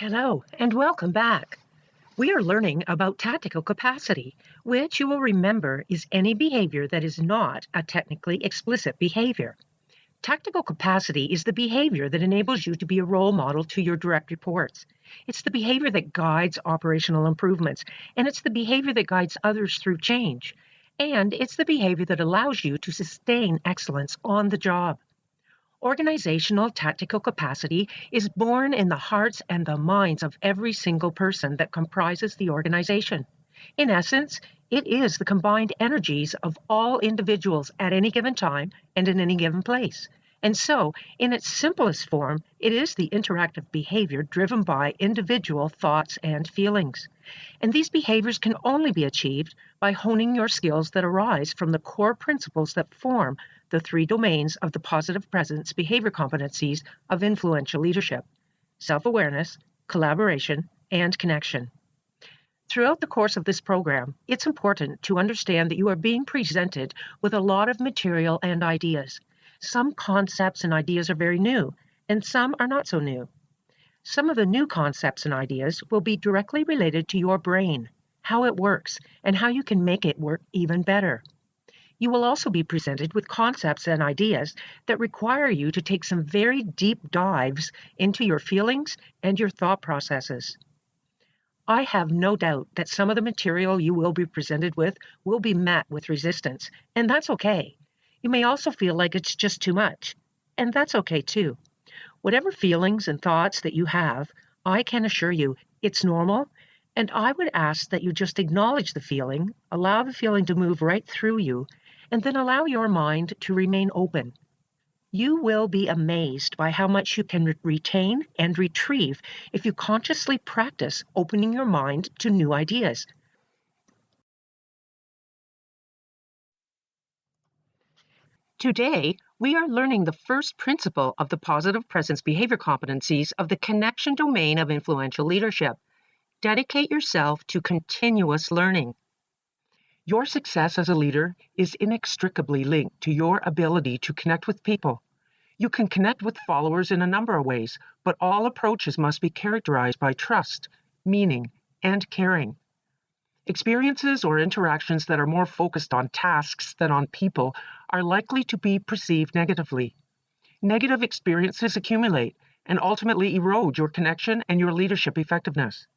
Hello, and welcome back. We are learning about tactical capacity, which you will remember is any behavior that is not a technically explicit behavior. Tactical capacity is the behavior that enables you to be a role model to your direct reports. It's the behavior that guides operational improvements, and it's the behavior that guides others through change. And it's the behavior that allows you to sustain excellence on the job. Organizational tactical capacity is born in the hearts and the minds of every single person that comprises the organization. In essence, it is the combined energies of all individuals at any given time and in any given place. And so, in its simplest form, it is the interactive behavior driven by individual thoughts and feelings. And these behaviors can only be achieved by honing your skills that arise from the core principles that form the three domains of the positive presence behavior competencies of influential leadership: self-awareness, collaboration, and connection. Throughout the course of this program, it's important to understand that you are being presented with a lot of material and ideas. Some concepts and ideas are very new, and some are not so new. Some of the new concepts and ideas will be directly related to your brain, how it works, and how you can make it work even better. You will also be presented with concepts and ideas that require you to take some very deep dives into your feelings and your thought processes. I have no doubt that some of the material you will be presented with will be met with resistance, and that's okay. You may also feel like it's just too much, and that's okay too. Whatever feelings and thoughts that you have, I can assure you it's normal, and I would ask that you just acknowledge the feeling, allow the feeling to move right through you, and then allow your mind to remain open. You will be amazed by how much you can retain and retrieve if you consciously practice opening your mind to new ideas. Today, we are learning the first principle of the positive presence behavior competencies of the connection domain of influential leadership. Dedicate yourself to continuous learning. Your success as a leader is inextricably linked to your ability to connect with people. You can connect with followers in a number of ways, but all approaches must be characterized by trust, meaning, and caring. Experiences or interactions that are more focused on tasks than on people are likely to be perceived negatively. Negative experiences accumulate and ultimately erode your connection and your leadership effectiveness.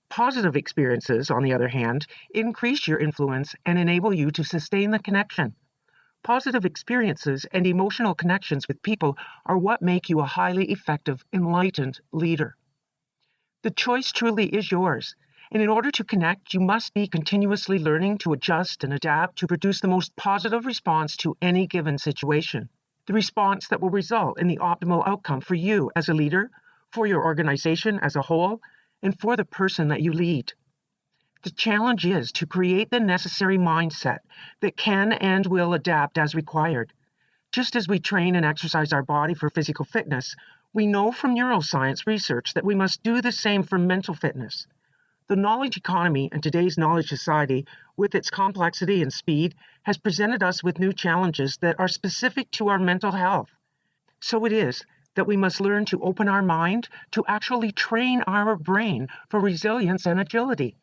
Positive experiences, on the other hand, increase your influence and enable you to sustain the connection. Positive experiences and emotional connections with people are what make you a highly effective, enlightened leader. The choice truly is yours, and in order to connect, you must be continuously learning to adjust and adapt to produce the most positive response to any given situation, the response that will result in the optimal outcome for you as a leader, for your organization as a whole, and for the person that you lead. The challenge is to create the necessary mindset that can and will adapt as required. Just as we train and exercise our body for physical fitness, we know from neuroscience research that we must do the same for mental fitness. The knowledge economy and today's knowledge society, with its complexity and speed, has presented us with new challenges that are specific to our mental health. So it is that we must learn to open our mind to actually train our brain for resilience and agility.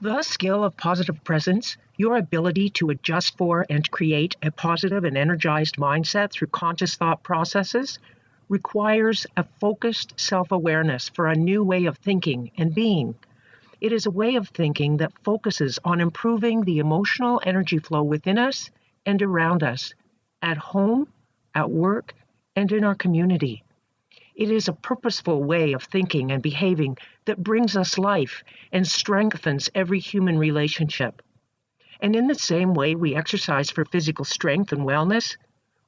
The skill of positive presence, your ability to adjust for and create a positive and energized mindset through conscious thought processes, requires a focused self-awareness for a new way of thinking and being. It is a way of thinking that focuses on improving the emotional energy flow within us and around us, at home, at work, and in our community. It is a purposeful way of thinking and behaving that brings us life and strengthens every human relationship. And in the same way we exercise for physical strength and wellness,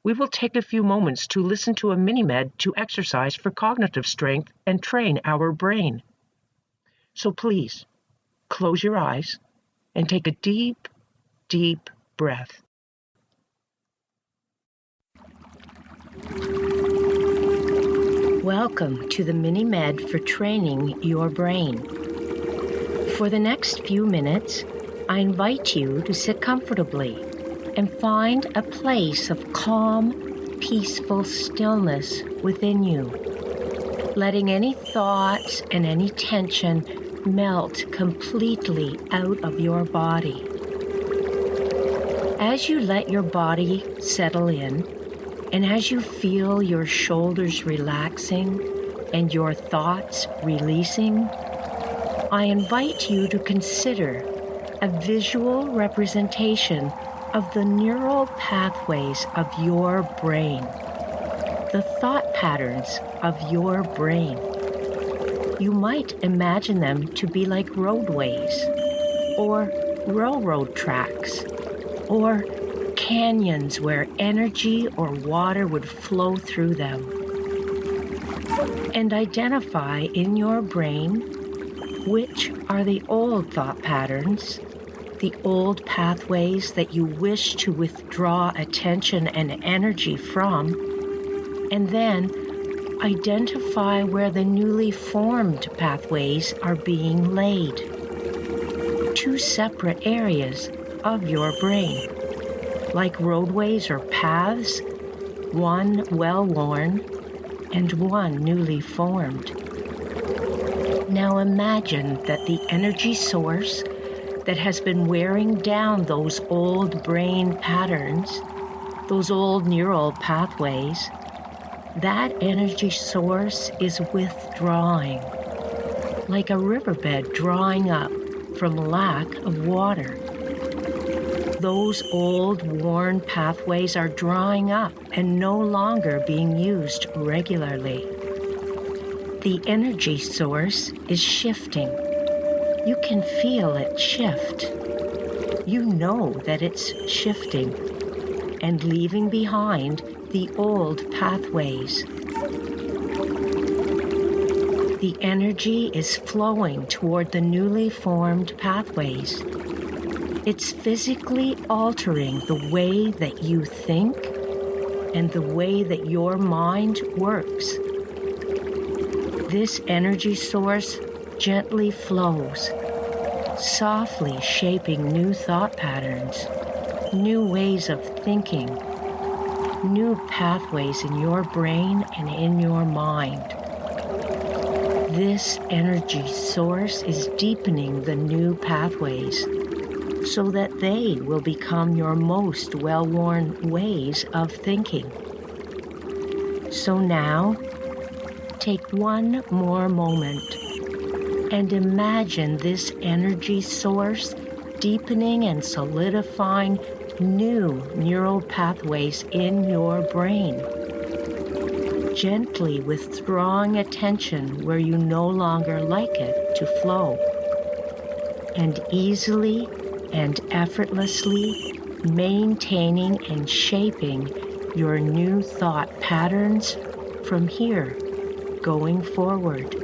we will take a few moments to listen to a mini-med to exercise for cognitive strength and train our brain. So please, close your eyes and take a deep, deep breath. Welcome to the mini-med for training your brain. For the next few minutes, I invite you to sit comfortably and find a place of calm, peaceful stillness within you. letting any thoughts and any tension melt completely out of your body. As you let your body settle in, and as you feel your shoulders relaxing and your thoughts releasing, I invite you to consider a visual representation of the neural pathways of your brain, the thought patterns of your brain. You might imagine them to be like roadways, or railroad tracks, or canyons where energy or water would flow through them. And identify in your brain which are the old thought patterns, the old pathways that you wish to withdraw attention and energy from, and then identify where the newly formed pathways are being laid. Two separate areas of your brain, like roadways or paths, one well-worn and one newly formed. Now imagine that the energy source that has been wearing down those old brain patterns, those old neural pathways, that energy source is withdrawing, like a riverbed drying up from lack of water. Those old, worn pathways are drying up and no longer being used regularly. The energy source is shifting. You can feel it shift. You know that it's shifting and leaving behind the old pathways. The energy is flowing toward the newly formed pathways. It's physically altering the way that you think and the way that your mind works. This energy source gently flows, softly shaping new thought patterns, new ways of thinking, new pathways in your brain and in your mind. This energy source is deepening the new pathways so that they will become your most well-worn ways of thinking. So now, take one more moment and imagine this energy source deepening and solidifying new neural pathways in your brain, gently withdrawing attention where you no longer like it to flow, and easily and effortlessly maintaining and shaping your new thought patterns from here going forward.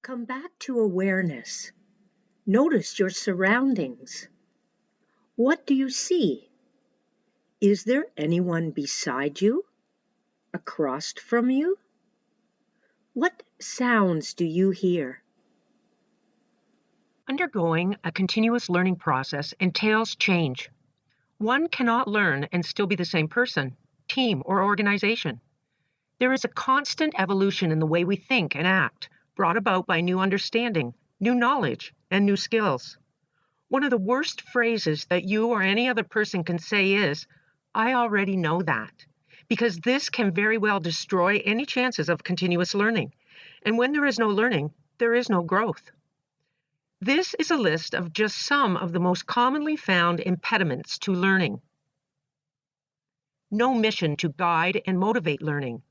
Come back to awareness. Notice your surroundings. What do you see? Is there anyone beside you? Across from you? What sounds do you hear? Undergoing a continuous learning process entails change. One cannot learn and still be the same person, team, or organization. There is a constant evolution in the way we think and act, brought about by new understanding, new knowledge, and new skills. One of the worst phrases that you or any other person can say is, "I already know that," because this can very well destroy any chances of continuous learning. And when there is no learning, there is no growth. This is a list of just some of the most commonly found impediments to learning. No mission to guide and motivate learning.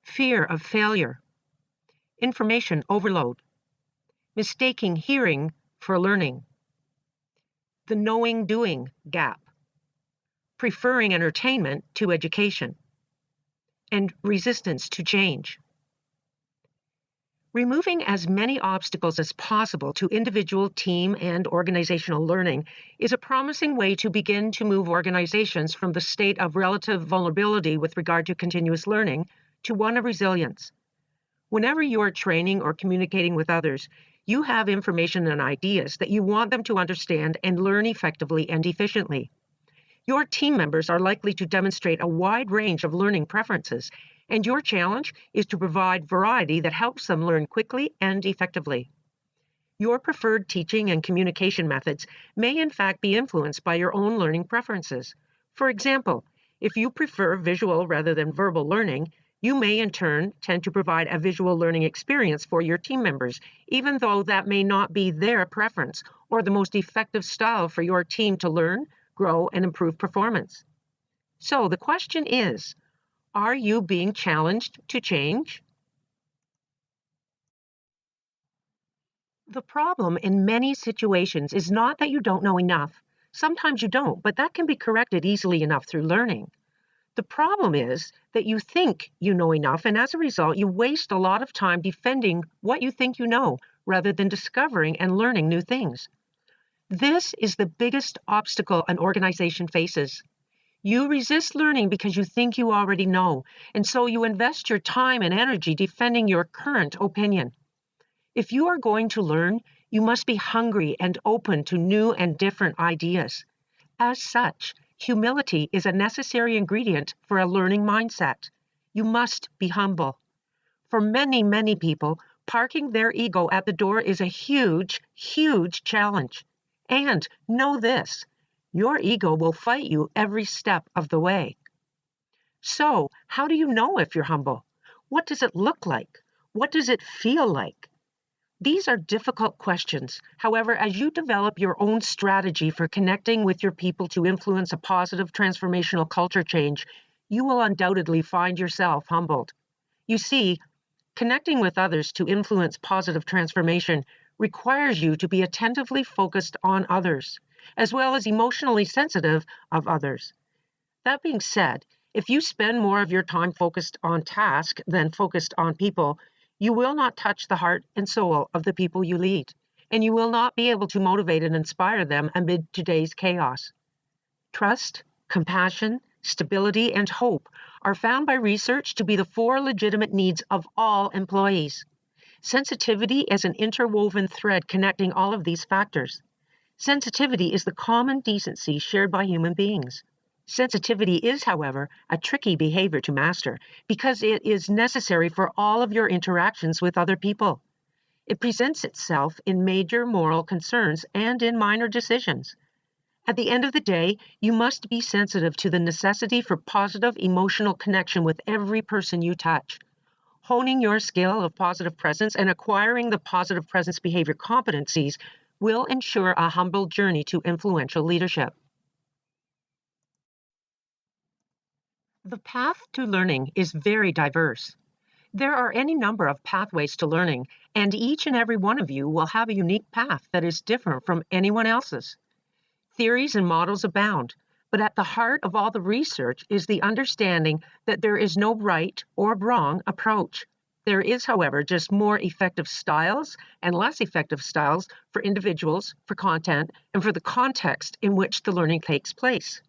Fear of failure. Information overload. Mistaking hearing for learning. The knowing-doing gap. Preferring entertainment to education. And resistance to change. Removing as many obstacles as possible to individual, team, and organizational learning is a promising way to begin to move organizations from the state of relative vulnerability with regard to continuous learning to one of resilience. Whenever you are training or communicating with others, You have information and ideas that you want them to understand and learn effectively and efficiently. Your team members are likely to demonstrate a wide range of learning preferences, and your challenge is to provide variety that helps them learn quickly and effectively. Your preferred teaching and communication methods may in fact be influenced by your own learning preferences. For example, if you prefer visual rather than verbal learning, you may in turn tend to provide a visual learning experience for your team members, even though that may not be their preference or the most effective style for your team to learn, grow, and improve performance. So the question is, are you being challenged to change? The problem in many situations is not that you don't know enough. Sometimes you don't, but that can be corrected easily enough through learning. The problem is that you think you know enough, and as a result, you waste a lot of time defending what you think you know rather than discovering and learning new things. This is the biggest obstacle an organization faces. You resist learning because you think you already know, and so you invest your time and energy defending your current opinion. If you are going to learn, you must be hungry and open to new and different ideas. As such, humility is a necessary ingredient for a learning mindset. You must be humble. For many, many people, parking their ego at the door is a huge, huge challenge. And know this, your ego will fight you every step of the way. So, how do you know if you're humble? What does it look like? What does it feel like? These are difficult questions. However, as you develop your own strategy for connecting with your people to influence a positive transformational culture change, you will undoubtedly find yourself humbled. You see, connecting with others to influence positive transformation requires you to be attentively focused on others, as well as emotionally sensitive of others. That being said, if you spend more of your time focused on task than focused on people, you will not touch the heart and soul of the people you lead, and you will not be able to motivate and inspire them amid today's chaos. Trust, compassion, stability, and hope are found by research to be the 4 legitimate needs of all employees. Sensitivity is an interwoven thread connecting all of these factors. Sensitivity is the common decency shared by human beings. Sensitivity is, however, a tricky behavior to master because it is necessary for all of your interactions with other people. It presents itself in major moral concerns and in minor decisions. At the end of the day, you must be sensitive to the necessity for positive emotional connection with every person you touch. Honing your skill of positive presence and acquiring the positive presence behavior competencies will ensure a humble journey to influential leadership. The path to learning is very diverse. There are any number of pathways to learning, and each and every one of you will have a unique path that is different from anyone else's. Theories and models abound, but at the heart of all the research is the understanding that there is no right or wrong approach. There is, however, just more effective styles and less effective styles for individuals, for content, and for the context in which the learning takes place.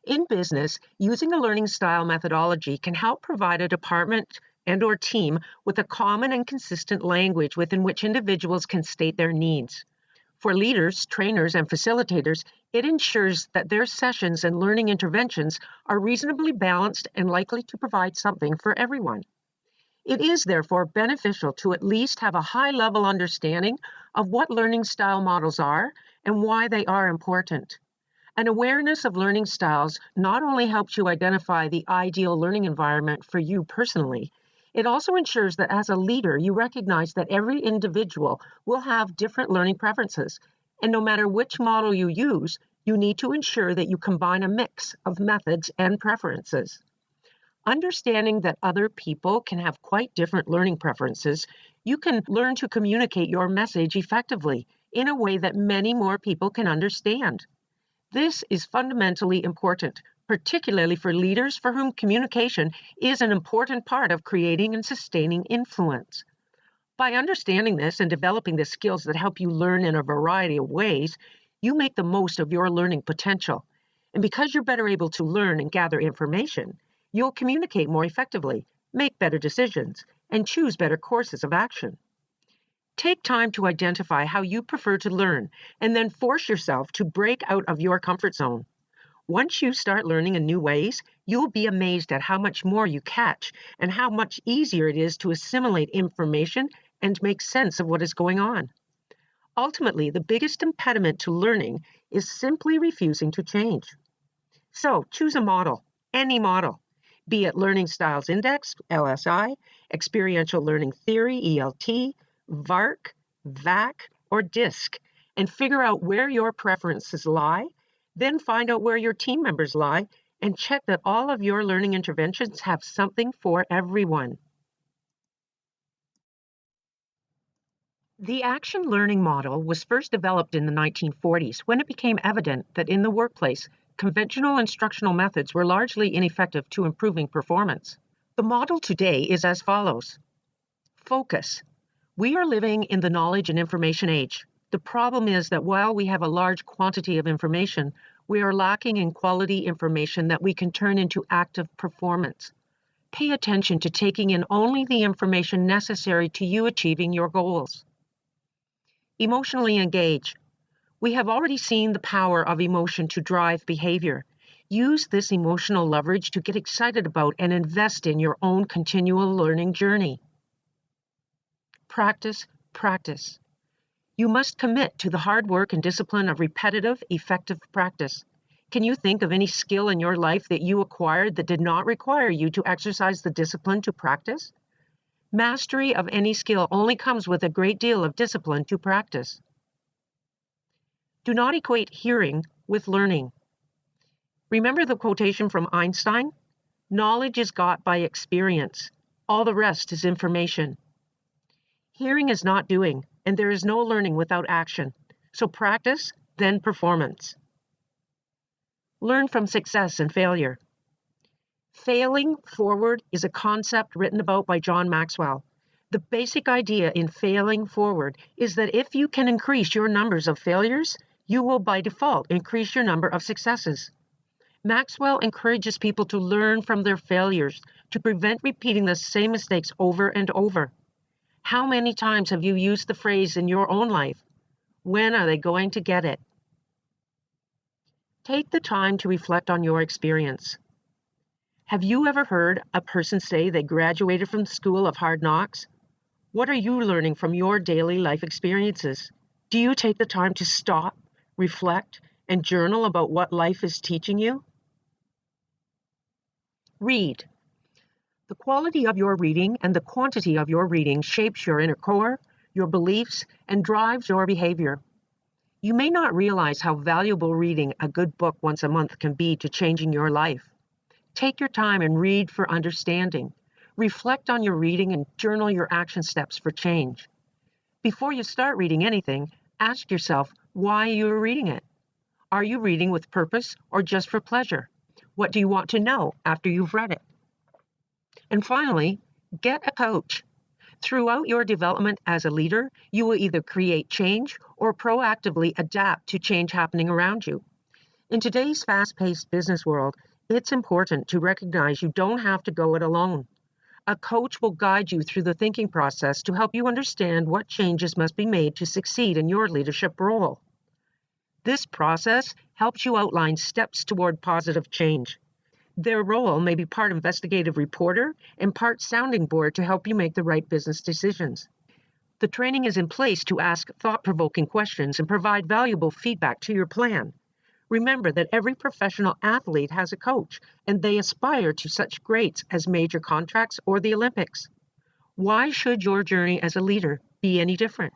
In business, using a learning style methodology can help provide a department and/or team with a common and consistent language within which individuals can state their needs. For leaders, trainers, and facilitators, it ensures that their sessions and learning interventions are reasonably balanced and likely to provide something for everyone. It is therefore beneficial to at least have a high-level understanding of what learning style models are and why they are important. An awareness of learning styles not only helps you identify the ideal learning environment for you personally, it also ensures that as a leader, you recognize that every individual will have different learning preferences, and no matter which model you use, you need to ensure that you combine a mix of methods and preferences. Understanding that other people can have quite different learning preferences, you can learn to communicate your message effectively in a way that many more people can understand. This is fundamentally important, particularly for leaders for whom communication is an important part of creating and sustaining influence. By understanding this and developing the skills that help you learn in a variety of ways, you make the most of your learning potential. And because you're better able to learn and gather information, you'll communicate more effectively, make better decisions, and choose better courses of action. Take time to identify how you prefer to learn and then force yourself to break out of your comfort zone. Once you start learning in new ways, you'll be amazed at how much more you catch and how much easier it is to assimilate information and make sense of what is going on. Ultimately, the biggest impediment to learning is simply refusing to change. So choose a model, any model, be it Learning Styles Index, LSI, Experiential Learning Theory, ELT, VARC, VAC, or DISC, and figure out where your preferences lie, then find out where your team members lie, and check that all of your learning interventions have something for everyone. The action learning model was first developed in the 1940s when it became evident that in the workplace, conventional instructional methods were largely ineffective to improving performance. The model today is as follows. Focus. We are living in the knowledge and information age. The problem is that while we have a large quantity of information, we are lacking in quality information that we can turn into active performance. Pay attention to taking in only the information necessary to you achieving your goals. Emotionally engage. We have already seen the power of emotion to drive behavior. Use this emotional leverage to get excited about and invest in your own continual learning journey. Practice, practice. You must commit to the hard work and discipline of repetitive, effective practice. Can you think of any skill in your life that you acquired that did not require you to exercise the discipline to practice? Mastery of any skill only comes with a great deal of discipline to practice. Do not equate hearing with learning. Remember the quotation from Einstein? Knowledge is got by experience. All the rest is information. Hearing is not doing, and there is no learning without action. So practice, then performance. Learn from success and failure. Failing forward is a concept written about by John Maxwell. The basic idea in failing forward is that if you can increase your numbers of failures, you will by default increase your number of successes. Maxwell encourages people to learn from their failures to prevent repeating the same mistakes over and over. How many times have you used the phrase in your own life? When are they going to get it? Take the time to reflect on your experience. Have you ever heard a person say they graduated from the school of hard knocks? What are you learning from your daily life experiences? Do you take the time to stop, reflect, and journal about what life is teaching you? Read. The quality of your reading and the quantity of your reading shapes your inner core, your beliefs, and drives your behavior. You may not realize how valuable reading a good book once a month can be to changing your life. Take your time and read for understanding. Reflect on your reading and journal your action steps for change. Before you start reading anything, ask yourself why you are reading it. Are you reading with purpose or just for pleasure? What do you want to know after you've read it? And finally, get a coach. Throughout your development as a leader, you will either create change or proactively adapt to change happening around you. In today's fast-paced business world, it's important to recognize you don't have to go it alone. A coach will guide you through the thinking process to help you understand what changes must be made to succeed in your leadership role. This process helps you outline steps toward positive change. Their role may be part investigative reporter and part sounding board to help you make the right business decisions. The training is in place to ask thought-provoking questions and provide valuable feedback to your plan. Remember that every professional athlete has a coach, and they aspire to such greats as major contracts or the Olympics. Why should your journey as a leader be any different?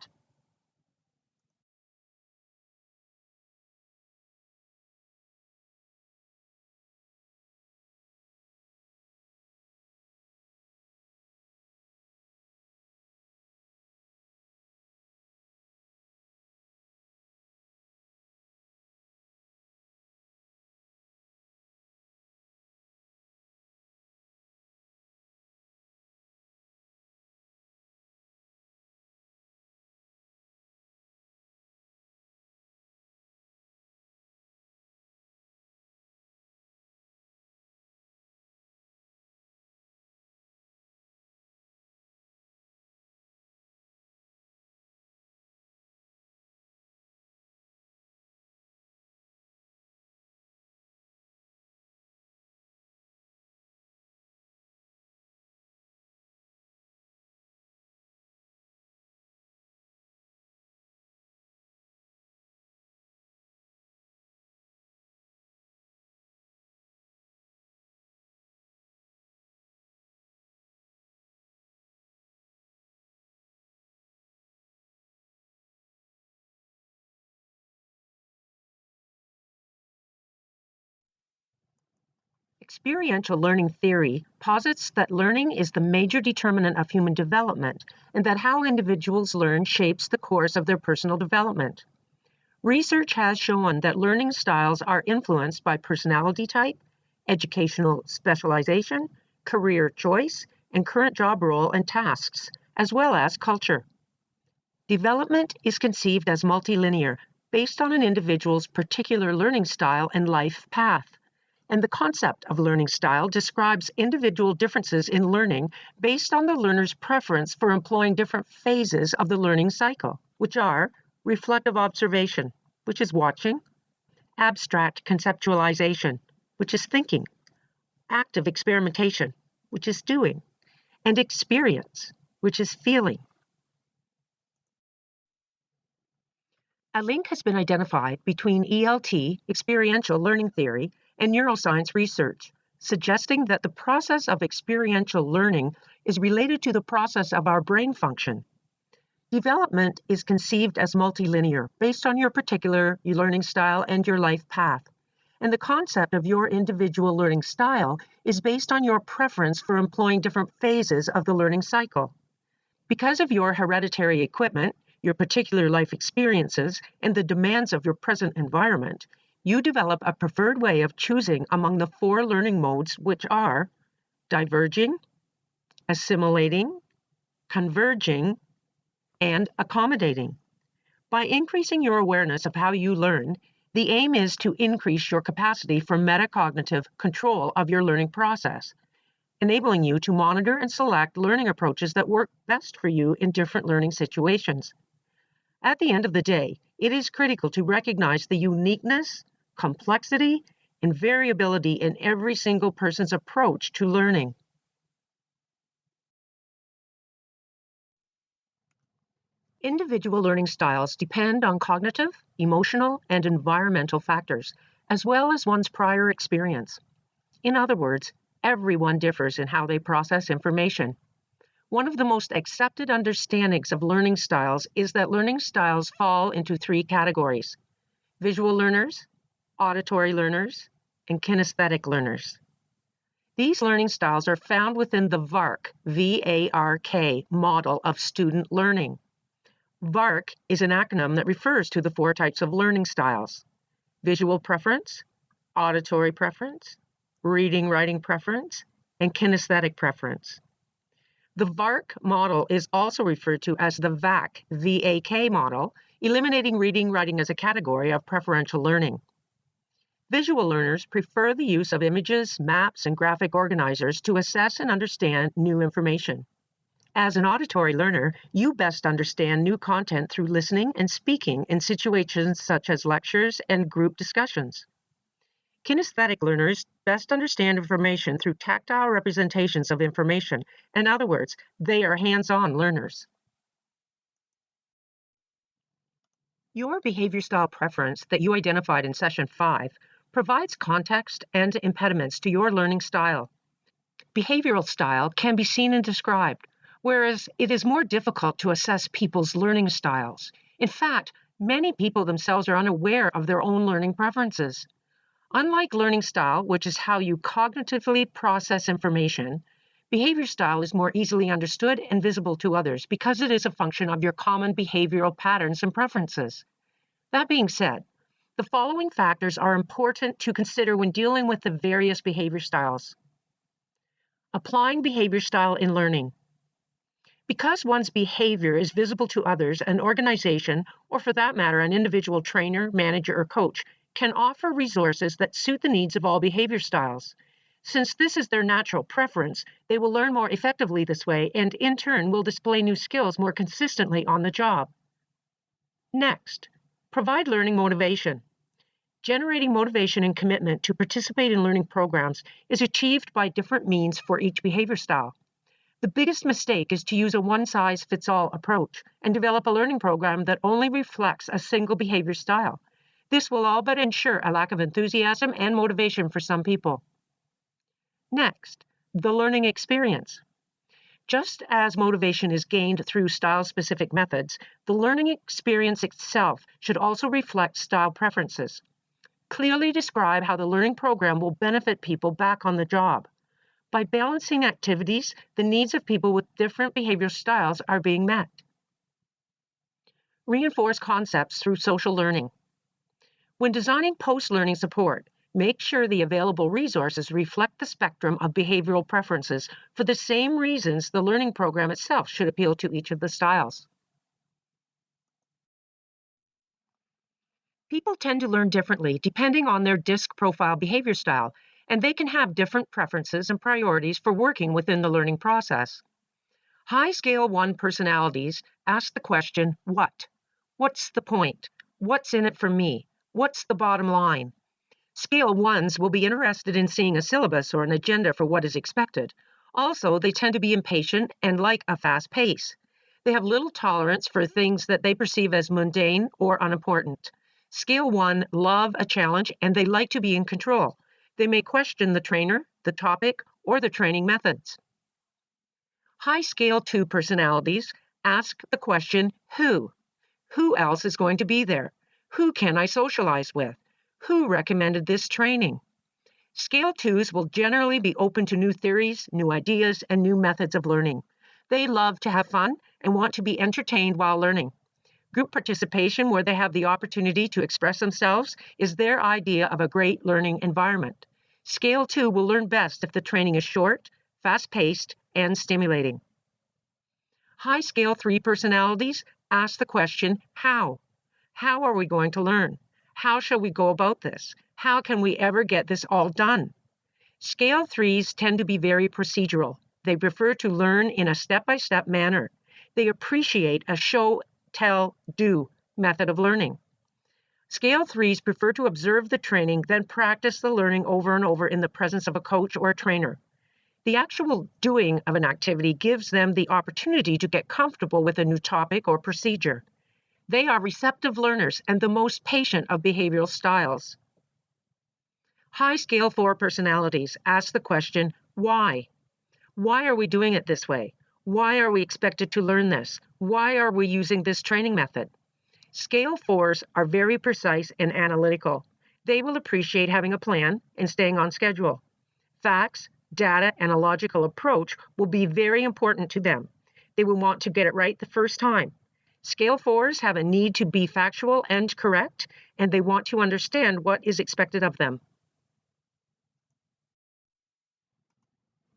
Experiential learning theory posits that learning is the major determinant of human development and that how individuals learn shapes the course of their personal development. Research has shown that learning styles are influenced by personality type, educational specialization, career choice, and current job role and tasks, as well as culture. Development is conceived as multilinear, based on an individual's particular learning style and life path. And the concept of learning style describes individual differences in learning based on the learner's preference for employing different phases of the learning cycle, which are reflective observation, which is watching, abstract conceptualization, which is thinking, active experimentation, which is doing, and experience, which is feeling. A link has been identified between ELT, experiential learning theory, and neuroscience research, suggesting that the process of experiential learning is related to the process of our brain function. Development is conceived as multilinear, based on your particular learning style and your life path. And the concept of your individual learning style is based on your preference for employing different phases of the learning cycle. Because of your hereditary equipment, your particular life experiences, and the demands of your present environment, you develop a preferred way of choosing among the 4 learning modes, which are diverging, assimilating, converging, and accommodating. By increasing your awareness of how you learn, the aim is to increase your capacity for metacognitive control of your learning process, enabling you to monitor and select learning approaches that work best for you in different learning situations. At the end of the day, it is critical to recognize the uniqueness, complexity, and variability in every single person's approach to learning. Individual learning styles depend on cognitive, emotional, and environmental factors, as well as one's prior experience. In other words, everyone differs in how they process information. One of the most accepted understandings of learning styles is that learning styles fall into 3 categories: visual learners, auditory learners, and kinesthetic learners. These learning styles are found within the VARK, V-A-R-K, model of student learning. VARK is an acronym that refers to the 4 types of learning styles: visual preference, auditory preference, reading-writing preference, and kinesthetic preference. The VARK model is also referred to as the VAK, V-A-K model, eliminating reading-writing as a category of preferential learning. Visual learners prefer the use of images, maps, and graphic organizers to assess and understand new information. As an auditory learner, you best understand new content through listening and speaking in situations such as lectures and group discussions. Kinesthetic learners best understand information through tactile representations of information. In other words, they are hands-on learners. Your behavior style preference that you identified in Session 5 provides context and impediments to your learning style. Behavioral style can be seen and described, whereas it is more difficult to assess people's learning styles. In fact, many people themselves are unaware of their own learning preferences. Unlike learning style, which is how you cognitively process information, behavior style is more easily understood and visible to others because it is a function of your common behavioral patterns and preferences. That being said, the following factors are important to consider when dealing with the various behavior styles. Applying behavior style in learning. Because one's behavior is visible to others, an organization, or for that matter, an individual trainer, manager, or coach, can offer resources that suit the needs of all behavior styles. Since this is their natural preference, they will learn more effectively this way and, in turn, will display new skills more consistently on the job. Next, provide learning motivation. Generating motivation and commitment to participate in learning programs is achieved by different means for each behavior style. The biggest mistake is to use a one-size-fits-all approach and develop a learning program that only reflects a single behavior style. This will all but ensure a lack of enthusiasm and motivation for some people. Next, the learning experience. Just as motivation is gained through style-specific methods, the learning experience itself should also reflect style preferences. Clearly describe how the learning program will benefit people back on the job. By balancing activities, the needs of people with different behavioral styles are being met. Reinforce concepts through social learning. When designing post-learning support, make sure the available resources reflect the spectrum of behavioral preferences for the same reasons the learning program itself should appeal to each of the styles. People tend to learn differently depending on their DISC profile behavior style, and they can have different preferences and priorities for working within the learning process. High Scale 1 personalities ask the question, what? What's the point? What's in it for me? What's the bottom line? Scale 1s will be interested in seeing a syllabus or an agenda for what is expected. Also, they tend to be impatient and like a fast pace. They have little tolerance for things that they perceive as mundane or unimportant. Scale 1 love a challenge and they like to be in control. They may question the trainer, the topic, or the training methods. High Scale 2 personalities ask the question, who? Who else is going to be there? Who can I socialize with? Who recommended this training? Scale 2s will generally be open to new theories, new ideas, and new methods of learning. They love to have fun and want to be entertained while learning. Group participation, where they have the opportunity to express themselves, is their idea of a great learning environment. Scale 2 will learn best if the training is short, fast-paced, and stimulating. High Scale 3 personalities ask the question, how? How are we going to learn? How shall we go about this? How can we ever get this all done? Scale 3s tend to be very procedural. They prefer to learn in a step-by-step manner. They appreciate a show, tell, do method of learning. Scale 3s prefer to observe the training, then practice the learning over and over in the presence of a coach or a trainer. The actual doing of an activity gives them the opportunity to get comfortable with a new topic or procedure. They are receptive learners and the most patient of behavioral styles. High Scale 4 personalities ask the question, why? Why are we doing it this way? Why are we expected to learn this? Why are we using this training method? Scale 4s are very precise and analytical. They will appreciate having a plan and staying on schedule. Facts, data, and a logical approach will be very important to them. They will want to get it right the first time. Scale 4s have a need to be factual and correct, and they want to understand what is expected of them.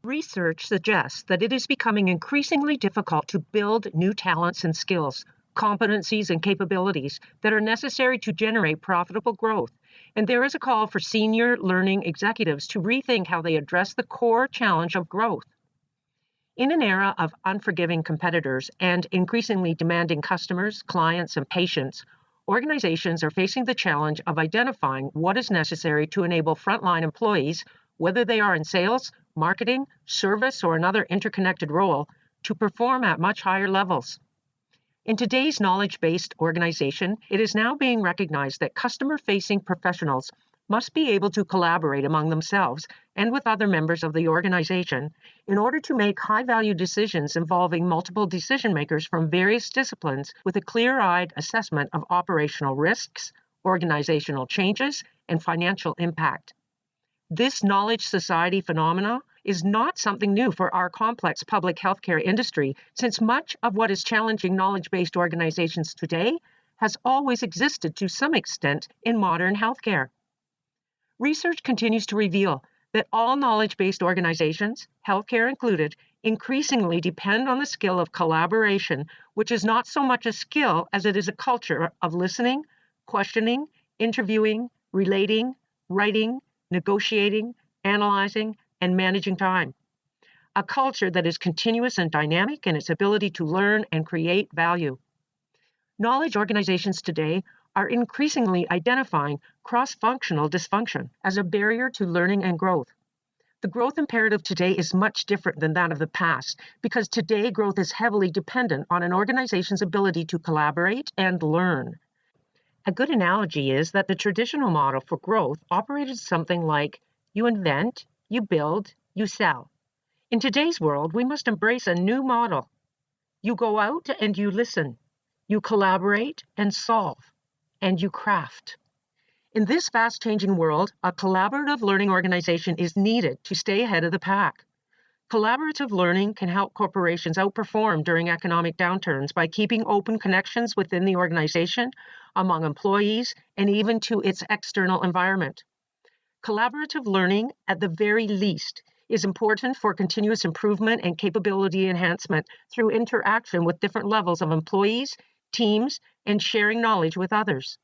Research suggests that it is becoming increasingly difficult to build new talents and skills, competencies and capabilities that are necessary to generate profitable growth, and there is a call for senior learning executives to rethink how they address the core challenge of growth. In an era of unforgiving competitors and increasingly demanding customers, clients, and patients, organizations are facing the challenge of identifying what is necessary to enable frontline employees, whether they are in sales, marketing, service, or another interconnected role, to perform at much higher levels. In today's knowledge-based organization, it is now being recognized that customer-facing professionals must be able to collaborate among themselves and with other members of the organization in order to make high-value decisions involving multiple decision-makers from various disciplines with a clear-eyed assessment of operational risks, organizational changes, and financial impact. This knowledge society phenomena is not something new for our complex public healthcare industry, since much of what is challenging knowledge-based organizations today has always existed to some extent in modern healthcare. Research continues to reveal that all knowledge-based organizations, healthcare included, increasingly depend on the skill of collaboration, which is not so much a skill as it is a culture of listening, questioning, interviewing, relating, writing, negotiating, analyzing, and managing time. A culture that is continuous and dynamic in its ability to learn and create value. Knowledge organizations today are increasingly identifying cross-functional dysfunction as a barrier to learning and growth. The growth imperative today is much different than that of the past because today growth is heavily dependent on an organization's ability to collaborate and learn. A good analogy is that the traditional model for growth operated something like you invent, you build, you sell. In today's world, we must embrace a new model. You go out and you listen. You collaborate and solve. And you craft. In this fast-changing world, a collaborative learning organization is needed to stay ahead of the pack. Collaborative learning can help corporations outperform during economic downturns by keeping open connections within the organization, among employees, and even to its external environment. Collaborative learning, at the very least, is important for continuous improvement and capability enhancement through interaction with different levels of employees, teams, and sharing knowledge with others.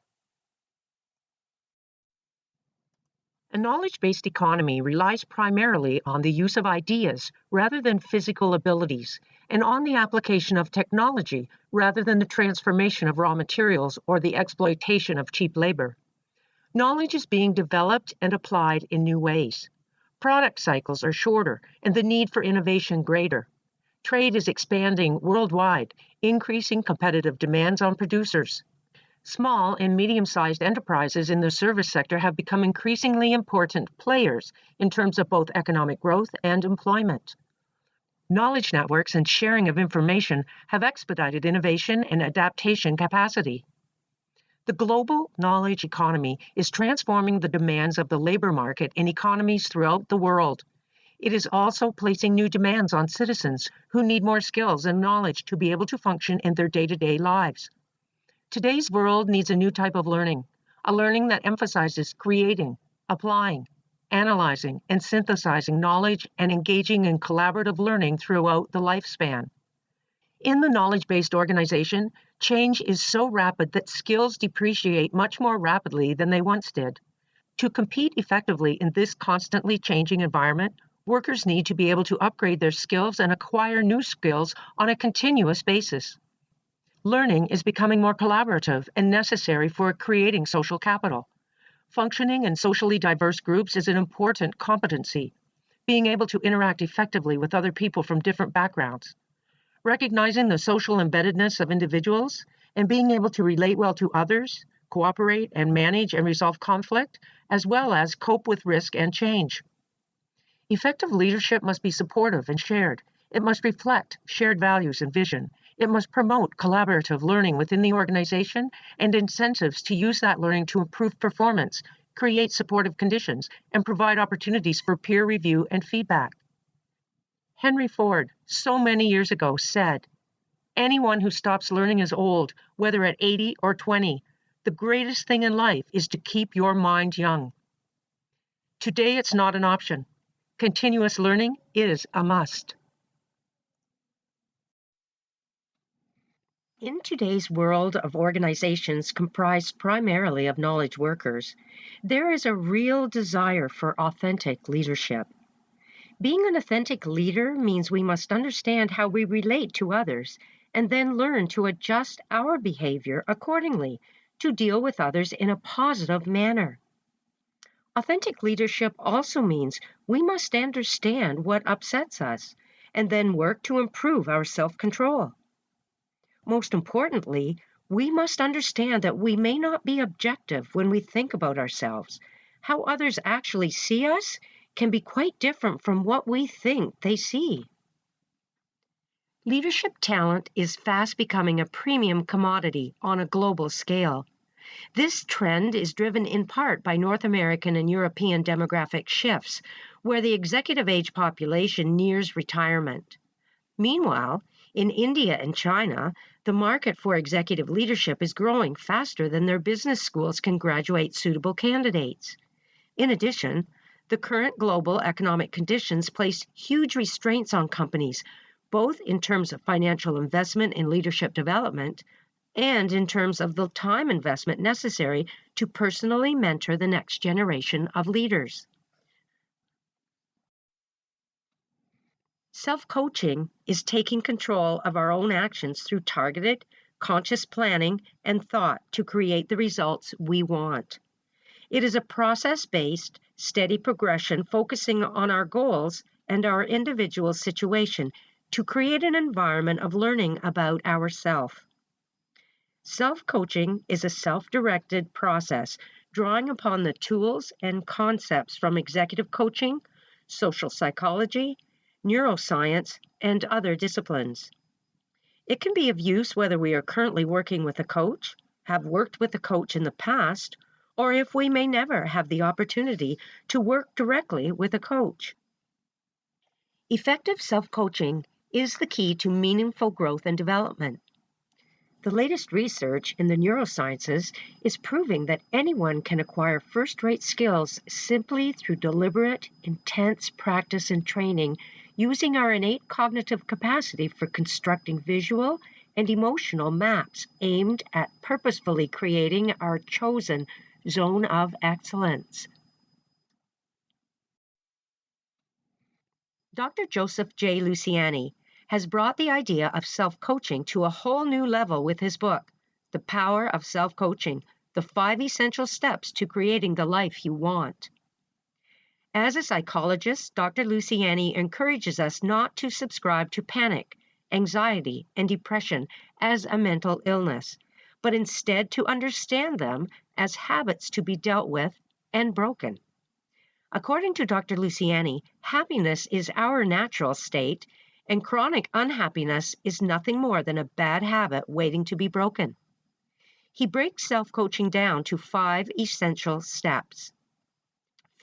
A knowledge-based economy relies primarily on the use of ideas rather than physical abilities, and on the application of technology rather than the transformation of raw materials or the exploitation of cheap labor. Knowledge is being developed and applied in new ways. Product cycles are shorter and the need for innovation greater. Trade is expanding worldwide, increasing competitive demands on producers. Small and medium-sized enterprises in the service sector have become increasingly important players in terms of both economic growth and employment. Knowledge networks and sharing of information have expedited innovation and adaptation capacity. The global knowledge economy is transforming the demands of the labor market in economies throughout the world. It is also placing new demands on citizens who need more skills and knowledge to be able to function in their day-to-day lives. Today's world needs a new type of learning, a learning that emphasizes creating, applying, analyzing, and synthesizing knowledge and engaging in collaborative learning throughout the lifespan. In the knowledge-based organization, change is so rapid that skills depreciate much more rapidly than they once did. To compete effectively in this constantly changing environment, workers need to be able to upgrade their skills and acquire new skills on a continuous basis. Learning is becoming more collaborative and necessary for creating social capital. Functioning in socially diverse groups is an important competency. Being able to interact effectively with other people from different backgrounds. Recognizing the social embeddedness of individuals and being able to relate well to others, cooperate and manage and resolve conflict, as well as cope with risk and change. Effective leadership must be supportive and shared. It must reflect shared values and vision. It must promote collaborative learning within the organization and incentives to use that learning to improve performance, create supportive conditions, and provide opportunities for peer review and feedback. Henry Ford, so many years ago, said, "Anyone who stops learning is old, whether at 80 or 20. The greatest thing in life is to keep your mind young." Today, it's not an option. Continuous learning is a must. In today's world of organizations comprised primarily of knowledge workers, there is a real desire for authentic leadership. Being an authentic leader means we must understand how we relate to others and then learn to adjust our behavior accordingly to deal with others in a positive manner. Authentic leadership also means we must understand what upsets us and then work to improve our self-control. Most importantly, we must understand that we may not be objective when we think about ourselves. How others actually see us can be quite different from what we think they see. Leadership talent is fast becoming a premium commodity on a global scale. This trend is driven in part by North American and European demographic shifts, where the executive age population nears retirement. Meanwhile, in India and China, the market for executive leadership is growing faster than their business schools can graduate suitable candidates. In addition, the current global economic conditions place huge restraints on companies, both in terms of financial investment in leadership development and in terms of the time investment necessary to personally mentor the next generation of leaders. Self-coaching is taking control of our own actions through targeted, conscious planning and thought to create the results we want. It is a process-based, steady progression focusing on our goals and our individual situation to create an environment of learning about ourselves. Self-coaching is a self-directed process drawing upon the tools and concepts from executive coaching, social psychology, neuroscience, and other disciplines. It can be of use whether we are currently working with a coach, have worked with a coach in the past, or if we may never have the opportunity to work directly with a coach. Effective self-coaching is the key to meaningful growth and development. The latest research in the neurosciences is proving that anyone can acquire first-rate skills simply through deliberate, intense practice and training using our innate cognitive capacity for constructing visual and emotional maps aimed at purposefully creating our chosen zone of excellence. Dr. Joseph J. Luciani has brought the idea of self-coaching to a whole new level with his book, The Power of Self-Coaching, The 5 Essential Steps to Creating the Life You Want. As a psychologist, Dr. Luciani encourages us not to subscribe to panic, anxiety, and depression as a mental illness, but instead to understand them as habits to be dealt with and broken. According to Dr. Luciani, happiness is our natural state, and chronic unhappiness is nothing more than a bad habit waiting to be broken. He breaks self-coaching down to 5 essential steps.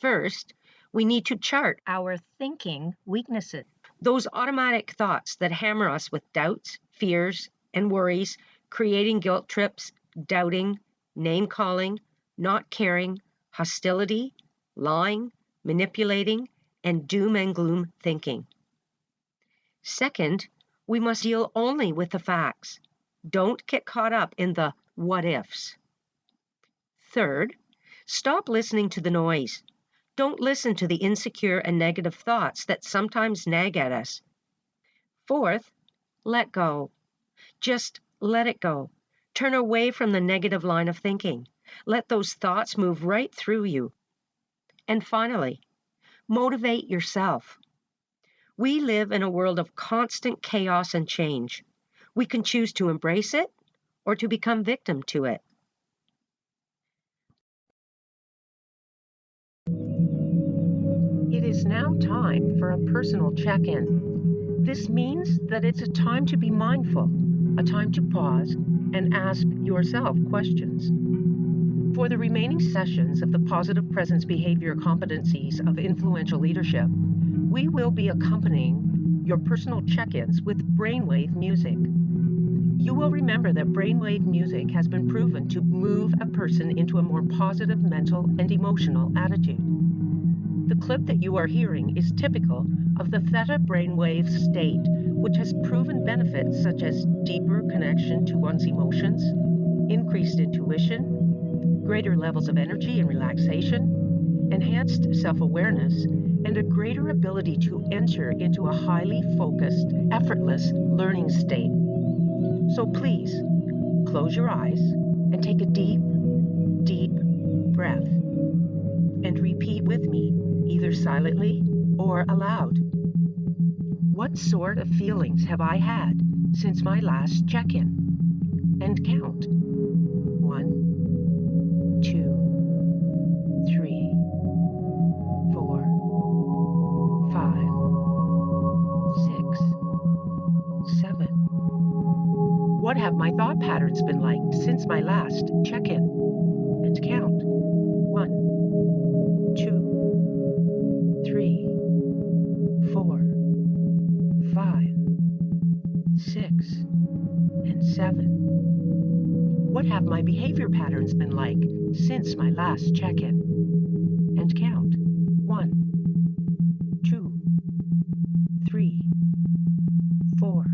First, we need to chart our thinking weaknesses, those automatic thoughts that hammer us with doubts, fears, and worries, creating guilt trips, doubting, name-calling, not caring, hostility, lying, manipulating, and doom and gloom thinking. Second, we must deal only with the facts. Don't get caught up in the what-ifs. Third, stop listening to the noise. Don't listen to the insecure and negative thoughts that sometimes nag at us. Fourth, let go. Just let it go. Turn away from the negative line of thinking. Let those thoughts move right through you. And finally, motivate yourself. We live in a world of constant chaos and change. We can choose to embrace it or to become victim to it. It is now time for a personal check-in. This means that it's a time to be mindful, a time to pause and ask yourself questions. For the remaining sessions of the Positive Presence Behavior Competencies of Influential Leadership, we will be accompanying your personal check-ins with brainwave music. You will remember that brainwave music has been proven to move a person into a more positive mental and emotional attitude. The clip that you are hearing is typical of the theta brainwave state, which has proven benefits such as deeper connection to one's emotions, increased intuition, greater levels of energy and relaxation, enhanced self-awareness, and a greater ability to enter into a highly focused, effortless learning state. So please, close your eyes and take a deep, deep breath. And repeat with me, either silently or aloud. What sort of feelings have I had since my last check-in? And count. 1, 2, 3, 4, 5, 6, 7. What have my thought patterns been like since my last check-in? And count. 1, 2, 3, 4, 5, 6, and 7. What have my behavior patterns been like since my last check-in? And count. 1, 2, 3, 4,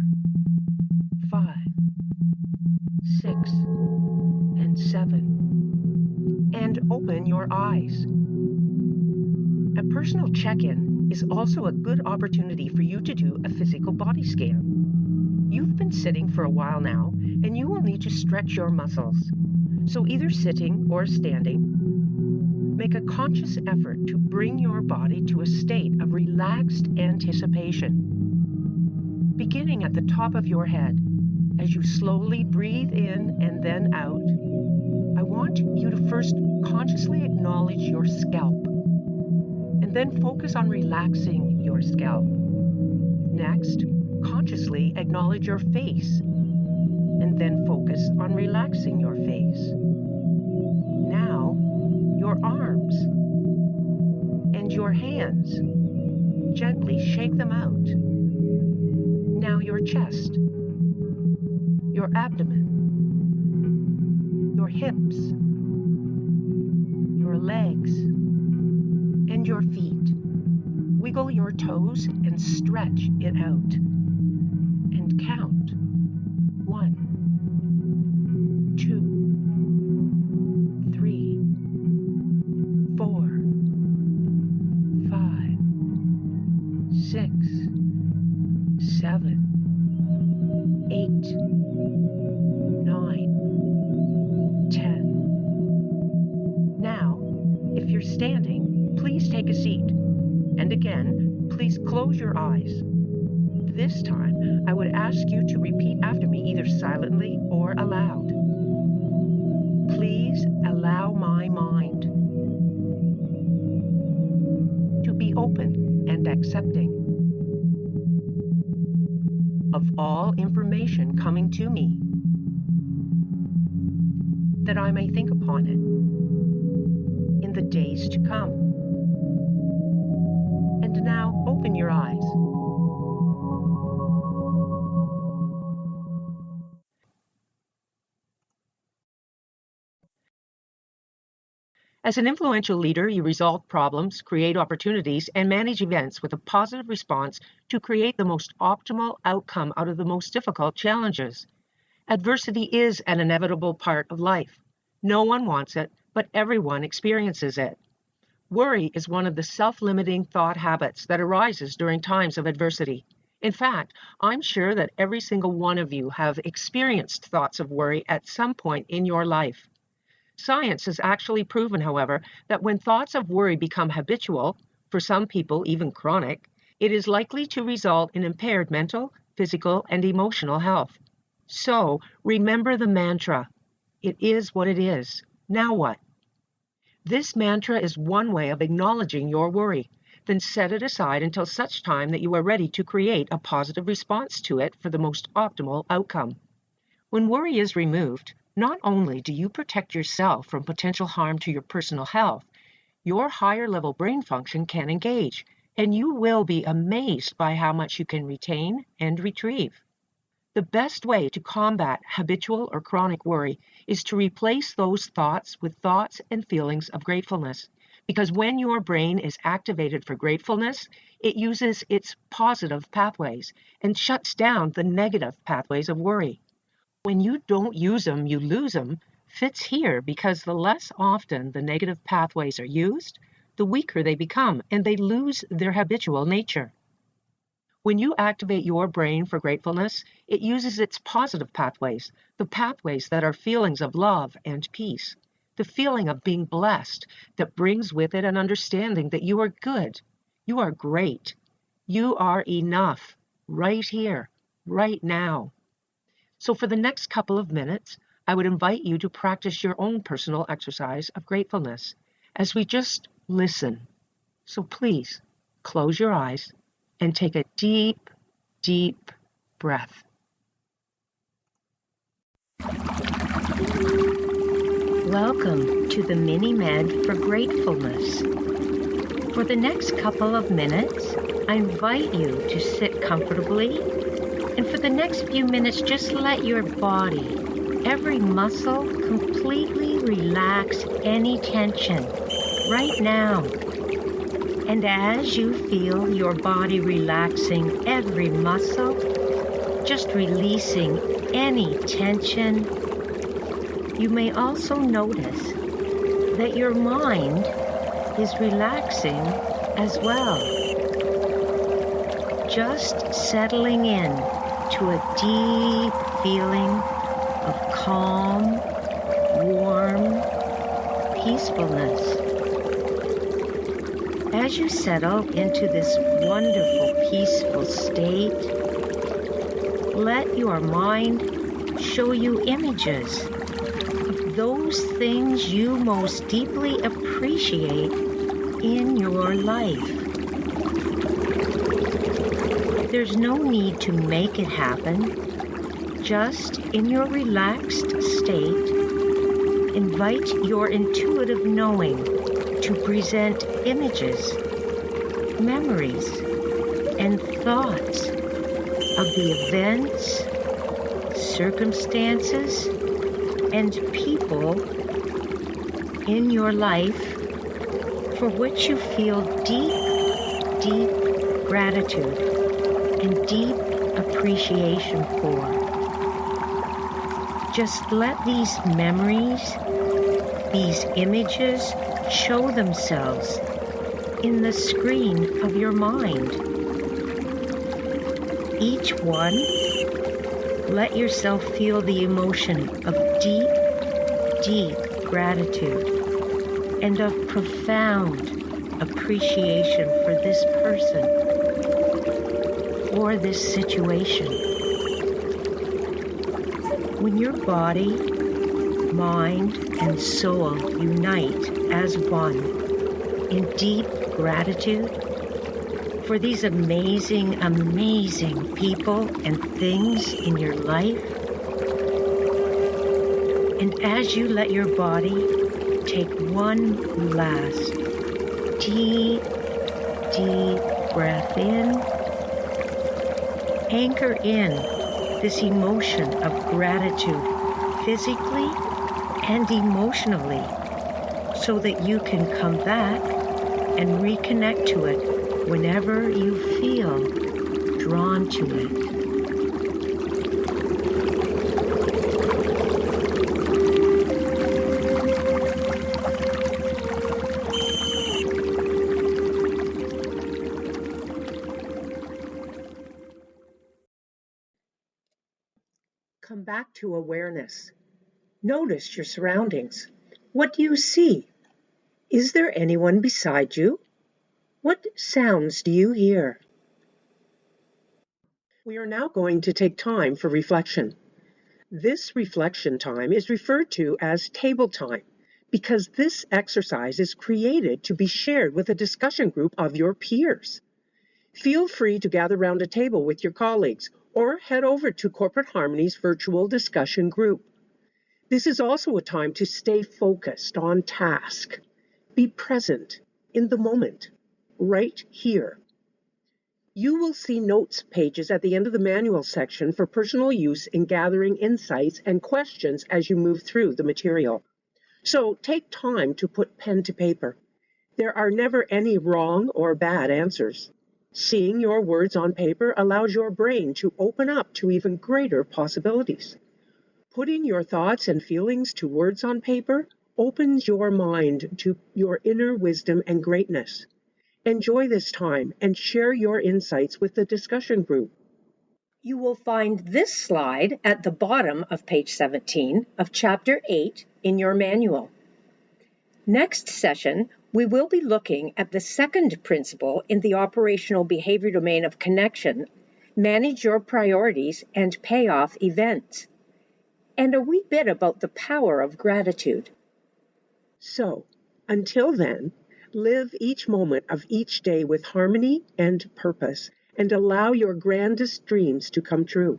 5, 6, and 7. And open your eyes. A personal check-in is also a good opportunity for you to do a physical body scan. You've been sitting for a while now, and you will need to stretch your muscles. So either sitting or standing, make a conscious effort to bring your body to a state of relaxed anticipation. Beginning at the top of your head, as you slowly breathe in and then out, I want you to first consciously acknowledge your scalp, and then focus on relaxing your scalp. Next, consciously acknowledge your face, and then focus on relaxing your face. Now, your arms and your hands. Gently shake them out. Now your chest, your abdomen, your hips, your legs, and your feet. Wiggle your toes and stretch it out. And count. 1, 2, 3, 4, 5, 6, 7, 8, 9, 10. Now, if you're standing, please take a seat. And again, please close your eyes. This time, I would ask you to repeat after me either silently or aloud. Please allow my mind to be open and accepting of all information coming to me, that I may think upon it in the days to come. And now open your eyes. As an influential leader, you resolve problems, create opportunities, and manage events with a positive response to create the most optimal outcome out of the most difficult challenges. Adversity is an inevitable part of life. No one wants it, but everyone experiences it. Worry is one of the self-limiting thought habits that arises during times of adversity. In fact, I'm sure that every single one of you have experienced thoughts of worry at some point in your life. Science has actually proven, however, that when thoughts of worry become habitual, for some people even chronic, it is likely to result in impaired mental, physical, and emotional health. So, remember the mantra, it is what it is. Now what? This mantra is one way of acknowledging your worry. Then set it aside until such time that you are ready to create a positive response to it for the most optimal outcome. When worry is removed, not only do you protect yourself from potential harm to your personal health, your higher level brain function can engage, and you will be amazed by how much you can retain and retrieve. The best way to combat habitual or chronic worry is to replace those thoughts with thoughts and feelings of gratefulness. Because when your brain is activated for gratefulness, it uses its positive pathways and shuts down the negative pathways of worry. When you don't use them, you lose them, fits here because the less often the negative pathways are used, the weaker they become and they lose their habitual nature. When you activate your brain for gratefulness, it uses its positive pathways, the pathways that are feelings of love and peace, the feeling of being blessed that brings with it an understanding that you are good, you are great, you are enough, right here, right now. So for the next couple of minutes, I would invite you to practice your own personal exercise of gratefulness as we just listen. So please close your eyes and take a deep, deep breath. Welcome to the Mini-Med for Gratefulness. For the next couple of minutes, I invite you to sit comfortably, and for the next few minutes, just let your body, every muscle, completely relax any tension right now. And as you feel your body relaxing every muscle, just releasing any tension, you may also notice that your mind is relaxing as well. Just settling in to a deep feeling of calm, warm peacefulness. As you settle into this wonderful, peaceful state, let your mind show you images of those things you most deeply appreciate in your life. There's no need to make it happen. Just in your relaxed state, Invite your intuitive knowing to present images, memories, and thoughts of the events, circumstances, and people in your life for which you feel deep, deep gratitude and deep appreciation for. Just let these memories, these images show themselves in the screen of your mind. Each one, let yourself feel the emotion of deep, deep gratitude and of profound appreciation for this person or this situation. When your body, mind, and soul unite as one in deep gratitude for these amazing, amazing people and things in your life, and as you let your body take one last deep, deep breath in, anchor in this emotion of gratitude physically and emotionally so that you can come back and reconnect to it whenever you feel drawn to it. Come back to awareness. Notice your surroundings. What do you see? Is there anyone beside you? What sounds do you hear? We are now going to take time for reflection. This reflection time is referred to as table time because this exercise is created to be shared with a discussion group of your peers. Feel free to gather around a table with your colleagues or head over to Corporate Harmony's virtual discussion group. This is also a time to stay focused on task. Be present in the moment, right here. You will see notes pages at the end of the manual section for personal use in gathering insights and questions as you move through the material. So take time to put pen to paper. There are never any wrong or bad answers. Seeing your words on paper allows your brain to open up to even greater possibilities. Putting your thoughts and feelings to words on paper opens your mind to your inner wisdom and greatness. Enjoy this time and share your insights with the discussion group. You will find this slide at the bottom of page 17 of Chapter 8 in your manual. Next session, we will be looking at the second principle in the operational behavior domain of connection, manage your priorities and payoff events, and a wee bit about the power of gratitude. So, until then, live each moment of each day with harmony and purpose, and allow your grandest dreams to come true.